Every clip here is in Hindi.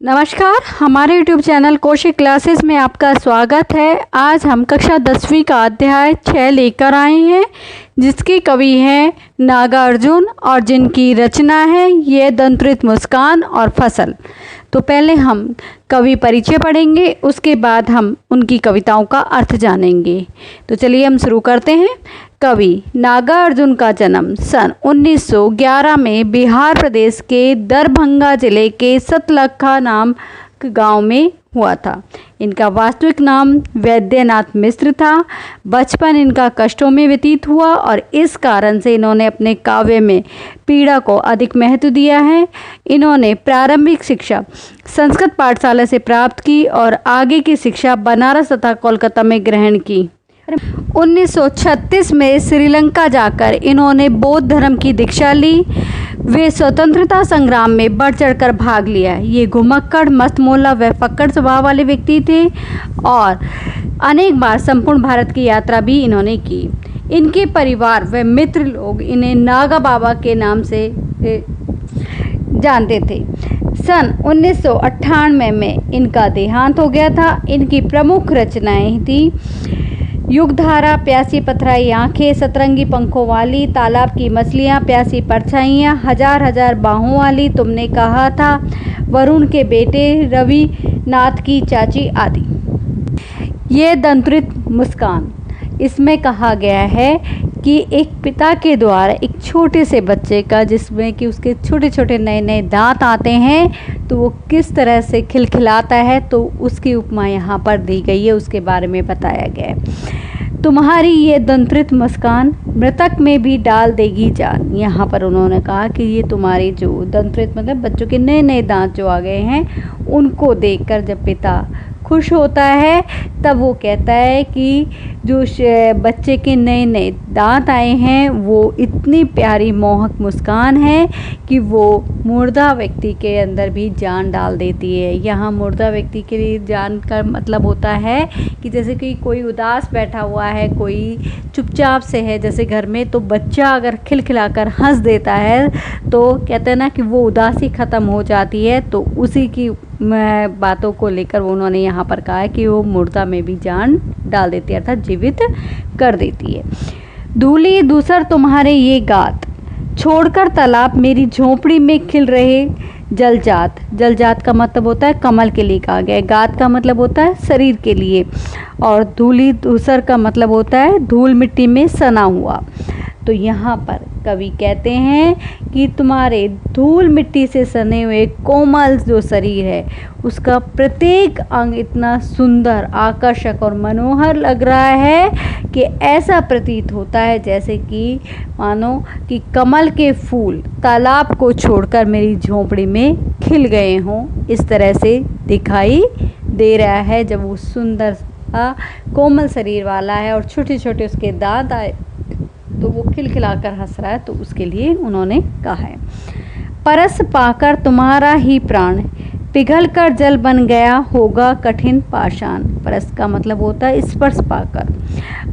नमस्कार, हमारे YouTube चैनल कौशिक क्लासेस में आपका स्वागत है। आज हम कक्षा 10वीं का अध्याय 6 लेकर आए हैं, जिसके कवि हैं नागार्जुन और जिनकी रचना है ये दंत्रित मुस्कान और फसल। तो पहले हम कवि परिचय पढ़ेंगे, उसके बाद हम उनकी कविताओं का अर्थ जानेंगे। तो चलिए हम शुरू करते हैं। कवि नागार्जुन का जन्म सन 1911 में बिहार प्रदेश के दरभंगा जिले के सतलखा नाम गांव में हुआ था। इनका वास्तविक नाम वैद्यनाथ मिश्र था। बचपन इनका कष्टों में व्यतीत हुआ और इस कारण से इन्होंने अपने काव्य में पीड़ा को अधिक महत्व दिया है। इन्होंने प्रारंभिक शिक्षा संस्कृत पाठशाला से प्राप्त की और आगे की शिक्षा बनारस तथा कोलकाता में ग्रहण की। 1936 में श्रीलंका जाकर इन्होंने बौद्ध धर्म की दीक्षा ली। वे स्वतंत्रता संग्राम में बढ़ चढ़कर भाग लिया। ये घुमक्कड़, मस्तमौला व फक्कड़ स्वभाव वाले व्यक्ति थे और अनेक बार संपूर्ण भारत की यात्रा भी इन्होंने की। इनके परिवार व मित्र लोग इन्हें नागा बाबा के नाम से जानते थे। सन 1998 में इनका देहांत हो गया था। इनकी प्रमुख रचनाएं थी युगधारा, प्यासी पथराई आंखें, सतरंगी पंखों वाली, तालाब की मछलियां, प्यासी परछाइयां, हजार हजार बाहों वाली, तुमने कहा था, वरुण के बेटे, रवि नाथ की चाची आदि। ये दंत्रित मुस्कान, इसमें कहा गया है कि एक पिता के द्वारा एक छोटे से बच्चे का, जिसमें कि उसके छोटे छोटे नए नए दांत आते हैं, तो वो किस तरह से खिलखिलाता है, तो उसकी उपमा यहाँ पर दी गई है, उसके बारे में बताया गया है। तुम्हारी ये दंत्रित मुस्कान मृतक में भी डाल देगी जान। यहाँ पर उन्होंने कहा कि ये तुम्हारी जो दंत्रित मतलब बच्चों के नए नए दांत जो आ गए हैं, उनको देखकर जब पिता खुश होता है तब वो कहता है कि जो बच्चे के नए नए दांत आए हैं वो इतनी प्यारी मोहक मुस्कान है कि वो मुर्दा व्यक्ति के अंदर भी जान डाल देती है। यहाँ मुर्दा व्यक्ति के लिए जान का मतलब होता है कि जैसे कि कोई उदास बैठा हुआ है, कोई चुपचाप से है जैसे घर में, तो बच्चा अगर खिलखिलाकर हंस देता है तो कहते हैं ना कि वो उदासी ख़त्म हो जाती है। तो उसी की बातों को लेकर उन्होंने यहाँ पर कहा है कि वो मुर्दा में भी जान डाल देती है, अर्थात जीवित कर देती है। धूली दूसर तुम्हारे ये गात, छोड़कर तालाब मेरी झोपड़ी में खिल रहे जलजात। जलजात का मतलब होता है कमल के लिए कहा गया है। गात का मतलब होता है शरीर के लिए, और धूली दूसर का मतलब होता है धूल मिट्टी में सना हुआ। तो यहाँ पर कवि कहते हैं कि तुम्हारे धूल मिट्टी से सने हुए कोमल जो शरीर है, उसका प्रत्येक अंग इतना सुंदर, आकर्षक और मनोहर लग रहा है कि ऐसा प्रतीत होता है जैसे कि मानो कि कमल के फूल तालाब को छोड़कर मेरी झोंपड़ी में खिल गए हों। इस तरह से दिखाई दे रहा है जब वो सुंदर कोमल शरीर वाला है और छोटे छोटे उसके दांत आए तो वो खिलखिलाकर हंस रहा है, तो उसके लिए उन्होंने कहा है। परस पाकर तुम्हारा ही प्राण पिघल कर जल बन गया होगा कठिन पाषाण। परस का मतलब होता है स्पर्श पाकर,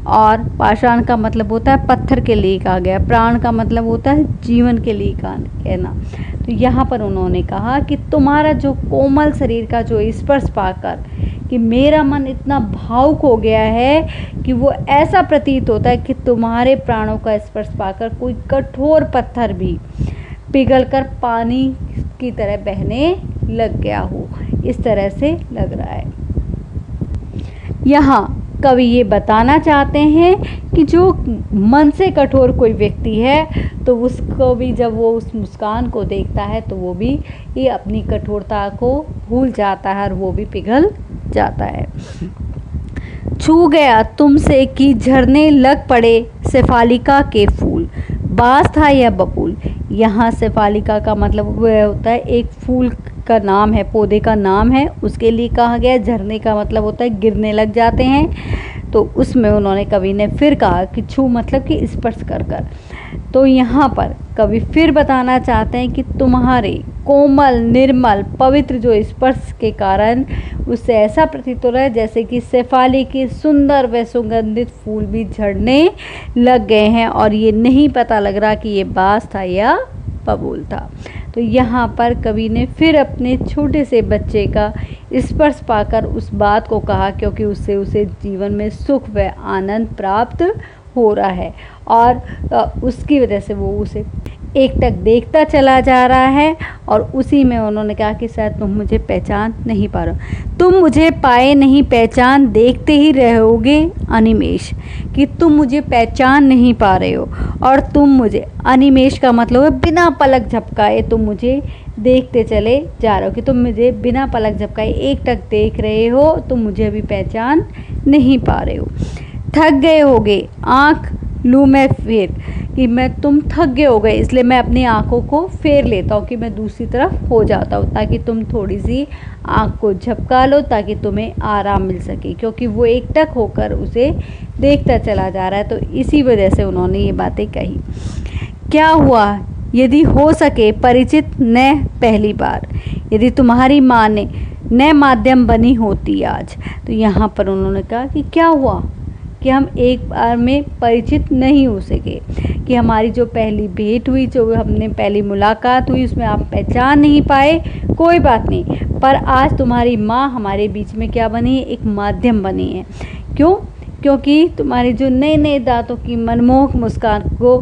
और पाषाण का मतलब होता है पत्थर के लिए कहा गया। प्राण का मतलब होता है जीवन के लिए कहना। तो यहाँ पर उन्होंने कहा कि तुम्हारा जो कोमल शरीर का जो स्पर्श पाकर कि मेरा मन इतना भावुक हो गया है कि वो ऐसा प्रतीत होता है कि तुम्हारे प्राणों का स्पर्श पाकर कोई कठोर पत्थर भी पिघलकर पानी की तरह बहने लग गया हो, इस तरह से लग रहा है। यहाँ कवि ये बताना चाहते हैं कि जो मन से कठोर कोई व्यक्ति है तो उसको भी जब वो उस मुस्कान को देखता है तो वो भी ये अपनी कठोरता को भूल जाता है और वो भी पिघल जाता है। छू गया तुमसे कि झरने लग पड़े शेफालिका के फूल, बास था या बबूल। यहाँ शेफालिका का मतलब होता है एक फूल का नाम है, पौधे का नाम है, उसके लिए कहा गया। झरने का मतलब होता है गिरने लग जाते हैं, तो उसमें उन्होंने कवि ने फिर कहा कि छू मतलब कि स्पर्श कर कर। तो यहाँ पर कवि फिर बताना चाहते हैं कि तुम्हारे कोमल, निर्मल, पवित्र जो स्पर्श के कारण उससे ऐसा प्रतीत हो रहा है जैसे कि शेफाली के सुंदर व सुगंधित फूल भी झड़ने लग गए हैं और ये नहीं पता लग रहा कि ये बास था या बबूल था। तो यहाँ पर कवि ने फिर अपने छोटे से बच्चे का स्पर्श पाकर उस बात को कहा, क्योंकि उससे उसे जीवन में सुख व आनंद प्राप्त हो रहा है और उसकी वजह से वो उसे एकटक देखता चला जा रहा है। और उसी में उन्होंने कहा कि शायद तुम मुझे पहचान नहीं पा रहे हो, तुम मुझे पाए नहीं पहचान देखते ही रहोगे अनिमेष, कि तुम मुझे पहचान नहीं पा रहे हो और तुम मुझे, अनिमेष का मतलब है बिना पलक झपकाए तुम मुझे देखते चले जा रहे हो, कि तुम मुझे बिना पलक झपकाए एकटक देख रहे हो, तुम मुझे अभी पहचान नहीं पा रहे हो। थक गए होगे आँख लूँ मैं फिर, कि तुम थक गए हो गए, इसलिए मैं अपनी आँखों को फेर लेता हूँ कि मैं दूसरी तरफ हो जाता हूँ, ताकि तुम थोड़ी सी आँख को झपका लो, ताकि तुम्हें आराम मिल सके, क्योंकि वो एकटक होकर उसे देखता चला जा रहा है। तो इसी वजह से उन्होंने ये बातें कही। क्या हुआ यदि हो सके परिचित न पहली बार, यदि तुम्हारी माँ ने न माध्यम बनी होती आज। तो यहाँ पर उन्होंने कहा कि क्या हुआ कि हम एक बार में परिचित नहीं हो सके, कि हमारी जो पहली भेंट हुई, जो हमने पहली मुलाकात हुई, उसमें आप पहचान नहीं पाए, कोई बात नहीं, पर आज तुम्हारी माँ हमारे बीच में क्या बनी है, एक माध्यम बनी है। क्यों? क्योंकि तुम्हारे जो नए नए दांतों की मनमोहक मुस्कान को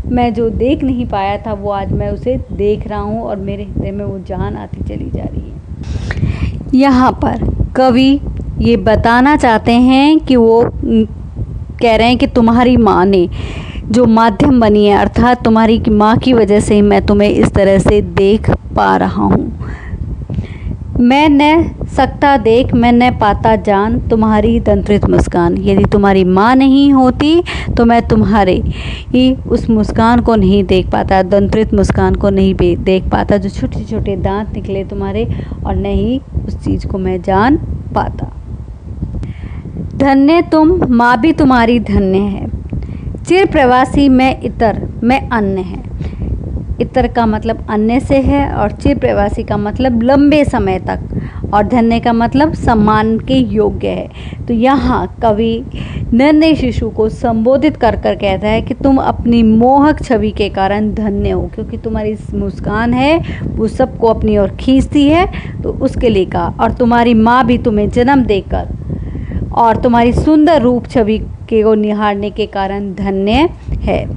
मैं जो देख नहीं पाया था, वो आज मैं उसे देख रहा हूँ और मेरे हृदय में वो जान आती चली जा रही है। यहाँ पर कवि ये बताना चाहते हैं कि वो कह रहे हैं कि तुम्हारी माँ ने जो माध्यम बनी है, अर्थात तुम्हारी माँ की वजह से मैं तुम्हें इस तरह से देख पा रहा हूँ। मैं न सकता देख, मैं न पाता जान तुम्हारी दंत्रित मुस्कान। यदि तुम्हारी माँ नहीं होती तो मैं तुम्हारे ही उस मुस्कान को नहीं देख पाता, दंत्रित मुस्कान को नहीं देख पाता, जो छोटे छोटे दांत निकले तुम्हारे, और न ही उस चीज़ को मैं जान पाता। धन्य तुम, माँ भी तुम्हारी धन्य है। चिर प्रवासी मैं इतर, मैं अन्य है। इतर का मतलब अन्य से है और चिर प्रवासी का मतलब लंबे समय तक, और धन्य का मतलब सम्मान के योग्य है। तो यहाँ कवि नन्हे शिशु को संबोधित कर कर कहता है कि तुम अपनी मोहक छवि के कारण धन्य हो, क्योंकि तुम्हारी मुस्कान है वो सबको अपनी ओर खींचती है, तो उसके लिए कहा। और तुम्हारी माँ भी तुम्हें जन्म देकर और तुम्हारी सुंदर रूप छवि के को निहारने के कारण धन्य है।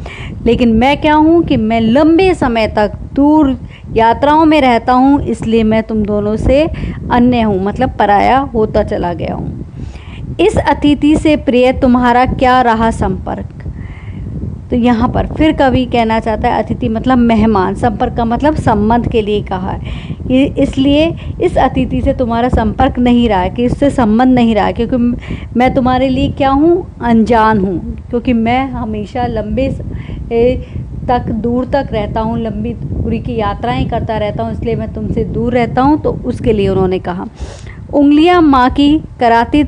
लेकिन मैं क्या हूँ कि मैं लंबे समय तक दूर यात्राओं में रहता हूँ, इसलिए मैं तुम दोनों से अन्य हूँ, मतलब पराया होता चला गया हूँ। इस अतिथि से प्रिय तुम्हारा क्या रहा संपर्क। तो यहाँ पर फिर कवि कहना चाहता है अतिथि मतलब मेहमान, संपर्क का मतलब संबंध के लिए कहा है, इसलिए इस अतिथि से तुम्हारा संपर्क नहीं रहा है, कि इससे संबंध नहीं रहा है, क्योंकि मैं तुम्हारे लिए क्या हूँ, अनजान हूँ, क्योंकि मैं हमेशा लंबे तक दूर तक रहता हूँ, लंबी दूरी की यात्राएं करता रहता हूँ, इसलिए मैं तुमसे दूर रहता हूँ। तो उसके लिए उन्होंने कहा। उंगलियां माँ की कराती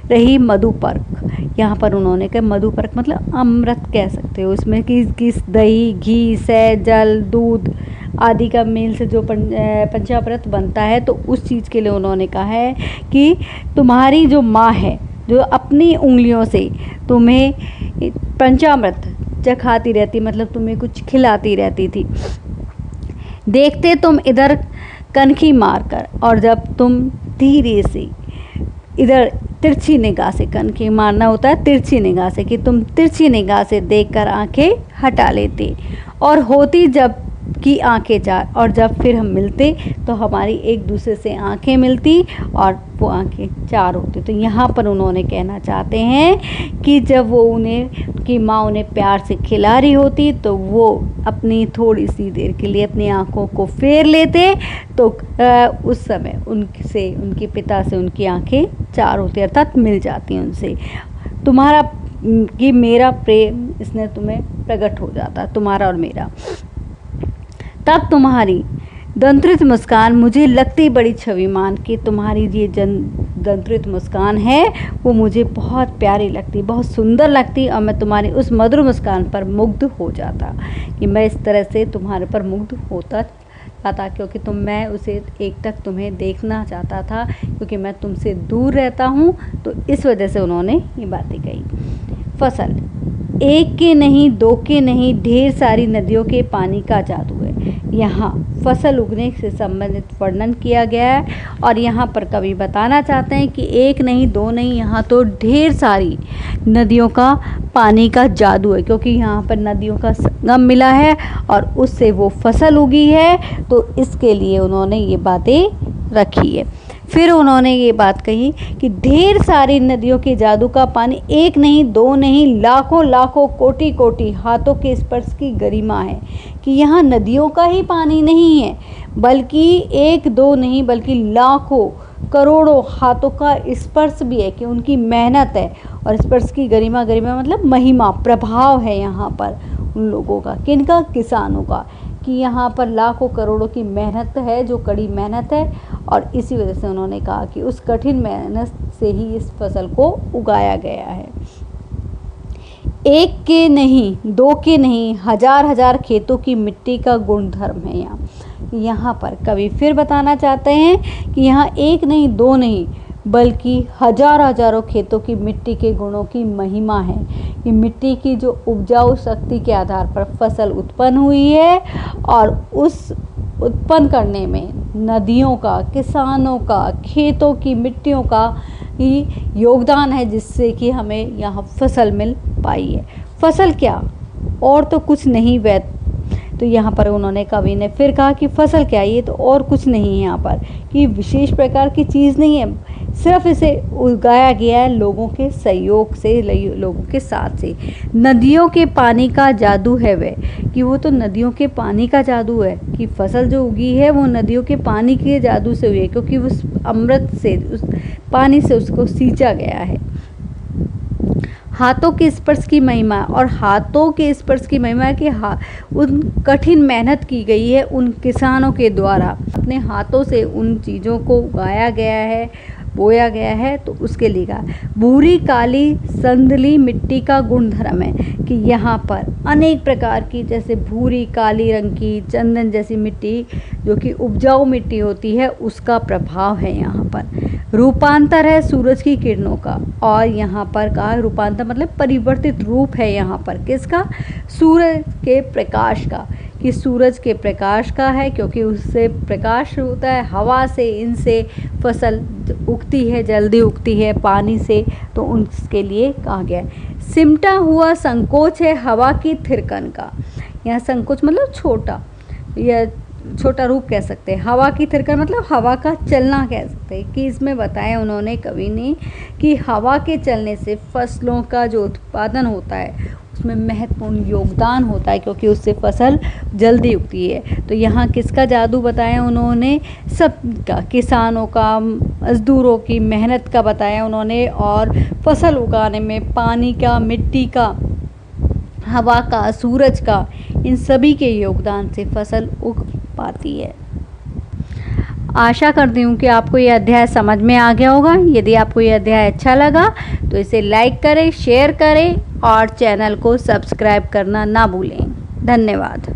रही मधुपर्क। यहाँ पर उन्होंने कहा मधुपर्क मतलब अमृत कह सकते हो, इसमें किस दही, घी, शहद, जल, दूध आदि का मेल से जो पंचामृत बनता है, तो उस चीज़ के लिए उन्होंने कहा है कि तुम्हारी जो माँ है, जो अपनी उंगलियों से तुम्हें पंचामृत चखाती रहती, मतलब तुम्हें कुछ खिलाती रहती थी। देखते तुम इधर कनखी मारकर, और जब तुम धीरे से इधर तिरछी निगाह से, कनखी मारना होता है तिरछी निगाह से, कि तुम तिरछी निगाह से देखकर आंखें हटा लेते, और होती जब की आंखें चार, और जब फिर हम मिलते तो हमारी एक दूसरे से आंखें मिलती और वो आंखें चार होती। तो यहाँ पर उन्होंने कहना चाहते हैं कि जब वो कि माँ उन्हें प्यार से खिला रही होती, तो वो अपनी थोड़ी सी देर के लिए अपनी आंखों को फेर लेते, तो उस समय उनके पिता से उनकी आंखें चार होती, अर्थात मिल जाती उनसे। तुम्हारा कि मेरा प्रेम इसने तुम्हें प्रकट हो जाता, तुम्हारा और मेरा। तब तुम्हारी दंत्रित मुस्कान मुझे लगती बड़ी छविमान, कि तुम्हारी ये दंत्रित मुस्कान है वो मुझे बहुत प्यारी लगती, बहुत सुंदर लगती, और मैं तुम्हारी उस मधुर मुस्कान पर मुग्ध हो जाता, कि मैं इस तरह से तुम्हारे पर मुग्ध होता था, क्योंकि मैं उसे एकटक तुम्हें देखना चाहता था, क्योंकि मैं तुमसे दूर रहता हूँ। तो इस वजह से उन्होंने ये बातें कही। फसल एक के नहीं, दो के नहीं, ढेर सारी नदियों के पानी का जादू है, यहाँ फसल उगने से संबंधित वर्णन किया गया है। और यहाँ पर कवि बताना चाहते हैं कि एक नहीं दो नहीं, यहाँ तो ढेर सारी नदियों का पानी का जादू है, क्योंकि यहाँ पर नदियों का संगम मिला है और उससे वो फसल उगी है। तो इसके लिए उन्होंने ये बातें रखी है। फिर उन्होंने ये बात कही कि ढेर सारी नदियों के जादू का पानी एक नहीं दो नहीं, लाखों लाखों कोटि कोटि हाथों के स्पर्श की गरिमा है। कि यहाँ नदियों का ही पानी नहीं है, बल्कि एक दो नहीं बल्कि लाखों करोड़ों हाथों का स्पर्श भी है, कि उनकी मेहनत है। और स्पर्श की गरिमा, गरिमा मतलब महिमा, प्रभाव है यहाँ पर उन लोगों का, किनका, किसानों का। कि यहाँ पर लाखों करोड़ों की मेहनत है, जो कड़ी मेहनत है। और इसी वजह से उन्होंने कहा कि उस कठिन मेहनत से ही इस फसल को उगाया गया है। एक के नहीं, दो के नहीं, हजार हजार खेतों की मिट्टी का गुणधर्म है यहाँ पर कवि फिर बताना चाहते हैं कि यहाँ एक नहीं दो नहीं बल्कि हजार हजारों खेतों की मिट्टी के गुणों की महिमा है। कि मिट्टी की जो उपजाऊ शक्ति के आधार पर फसल उत्पन्न हुई है, और उस उत्पन्न करने में नदियों का, किसानों का, खेतों की मिट्टियों का ही योगदान है, जिससे कि हमें यहाँ फसल मिल पाई है। फसल क्या, और तो कुछ नहीं वह। तो यहाँ पर उन्होंने, कवि ने फिर कहा कि फसल क्या, ये तो और कुछ नहीं है यहाँ पर, कि विशेष प्रकार की चीज़ नहीं है, सिर्फ इसे उगाया गया है लोगों के सहयोग से, लोगों के साथ से। नदियों के पानी का जादू है वह, कि वो तो नदियों के पानी का जादू है, कि फसल जो उगी है वो नदियों के पानी के जादू से हुई है, क्योंकि उस अमृत से, उस पानी से उसको सींचा गया है। हाथों के स्पर्श की महिमा, और हाथों के स्पर्श की महिमा है कि उन कठिन मेहनत की गई है उन किसानों के द्वारा, अपने हाथों से उन चीज़ों को उगाया गया है, बोया गया है। तो उसके लिए कहा भूरी काली संदली मिट्टी का गुणधर्म है, कि यहाँ पर अनेक प्रकार की, जैसे भूरी काली रंग की चंदन जैसी मिट्टी, जो कि उपजाऊ मिट्टी होती है, उसका प्रभाव है यहाँ पर। रूपांतर है सूरज की किरणों का, और यहाँ पर कहा रूपांतर मतलब परिवर्तित रूप है यहाँ पर, किसका, सूरज के प्रकाश का। कि सूरज के प्रकाश का है, क्योंकि उससे प्रकाश होता है, हवा से, इनसे फसल उगती है, जल्दी उगती है, पानी से, तो उसके लिए कहा गया है। सिमटा हुआ संकोच है हवा की थिरकन का। यहाँ संकोच मतलब छोटा, या छोटा रूप कह सकते हैं। हवा की थिरकन मतलब हवा का चलना कह सकते हैं। कि इसमें बताया उन्होंने, कवि ने, कि हवा के चलने से फसलों का जो उत्पादन होता है उसमें महत्वपूर्ण योगदान होता है, क्योंकि उससे फसल जल्दी उगती है। तो यहाँ किसका जादू बताया उन्होंने, सबका, किसानों का, मजदूरों की मेहनत का बताया उन्होंने, और फसल उगाने में पानी का, मिट्टी का, हवा का, सूरज का, इन सभी के योगदान से फसल उग पाती है। आशा करती हूँ कि आपको ये अध्याय समझ में आ गया होगा। यदि आपको ये अध्याय अच्छा लगा तो इसे लाइक करें, शेयर करें और चैनल को सब्सक्राइब करना ना भूलें। धन्यवाद।